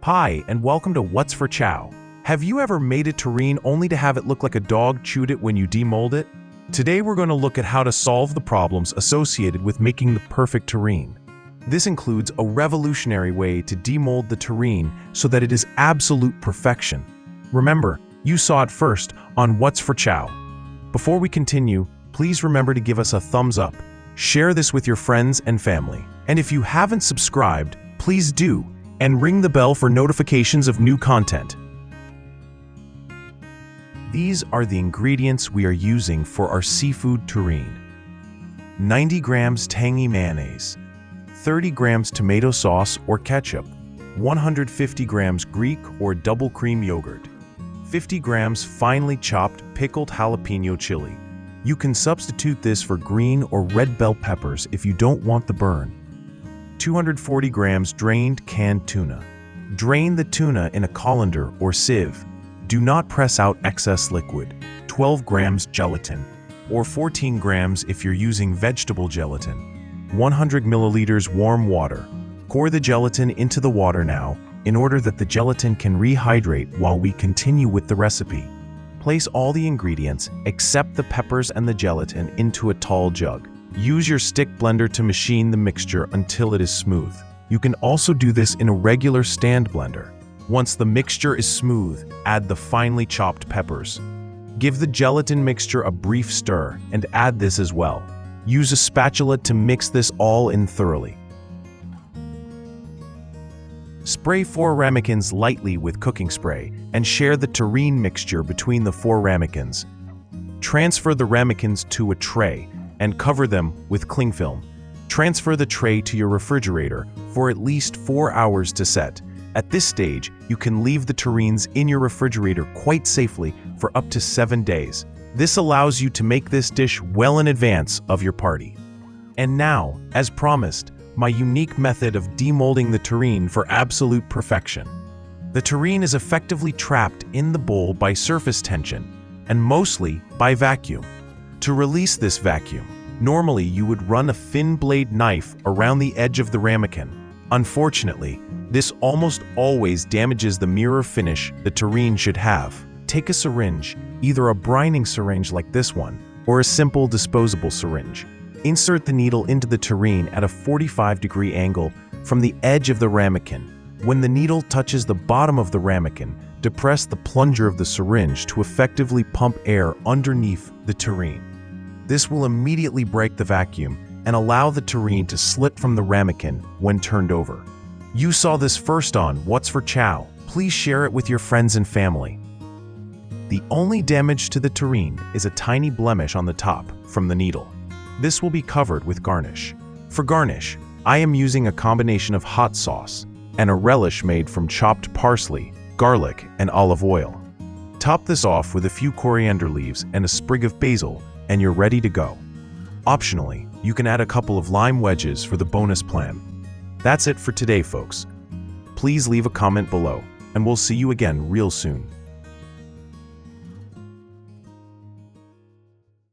Hi, and welcome to What's for Chow. Have you ever made a terrine only to have it look like a dog chewed it when you demold it? Today we're going to look at how to solve the problems associated with making the perfect terrine. This includes a revolutionary way to demold the terrine so that it is absolute perfection. Remember, you saw it first on What's for Chow. Before we continue, please remember to give us a thumbs up, share this with your friends and family, and if you haven't subscribed, please do, and ring the bell for notifications of new content. These are the ingredients we are using for our seafood terrine. 90 grams tangy mayonnaise, 30 grams tomato sauce or ketchup, 150 grams Greek or double cream yogurt, 50 grams finely chopped pickled jalapeno chili. You can substitute this for green or red bell peppers if you don't want the burn. 240 grams drained canned tuna. Drain the tuna in a colander or sieve. Do not press out excess liquid. 12 grams gelatin, or 14 grams if you're using vegetable gelatin. 100 milliliters warm water. Pour the gelatin into the water now in order that the gelatin can rehydrate while we continue with the recipe. Place all the ingredients, except the peppers and the gelatin, into a tall jug. Use your stick blender to machine the mixture until it is smooth. You can also do this in a regular stand blender. Once the mixture is smooth, add the finely chopped peppers. Give the gelatin mixture a brief stir and add this as well. Use a spatula to mix this all in thoroughly. Spray 4 ramekins lightly with cooking spray and share the terrine mixture between the 4 ramekins. Transfer the ramekins to a tray and cover them with cling film. Transfer the tray to your refrigerator for at least 4 hours to set. At this stage, you can leave the terrines in your refrigerator quite safely for up to 7 days. This allows you to make this dish well in advance of your party. And now, as promised, my unique method of demolding the terrine for absolute perfection. The terrine is effectively trapped in the bowl by surface tension, and mostly by vacuum. To release this vacuum, normally you would run a thin blade knife around the edge of the ramekin. Unfortunately, this almost always damages the mirror finish the terrine should have. Take a syringe, either a brining syringe like this one, or a simple disposable syringe. Insert the needle into the terrine at a 45-degree angle from the edge of the ramekin. When the needle touches the bottom of the ramekin, depress the plunger of the syringe to effectively pump air underneath the terrine. This will immediately break the vacuum and allow the terrine to slip from the ramekin when turned over. You saw this first on What's for Chow. Please share it with your friends and family. The only damage to the terrine is a tiny blemish on the top from the needle. This will be covered with garnish. For garnish, I am using a combination of hot sauce and a relish made from chopped parsley, garlic, and olive oil. Top this off with a few coriander leaves and a sprig of basil, and you're ready to go. Optionally, you can add a couple of lime wedges for the bonus plan. That's it for today, folks. Please leave a comment below, and we'll see you again real soon.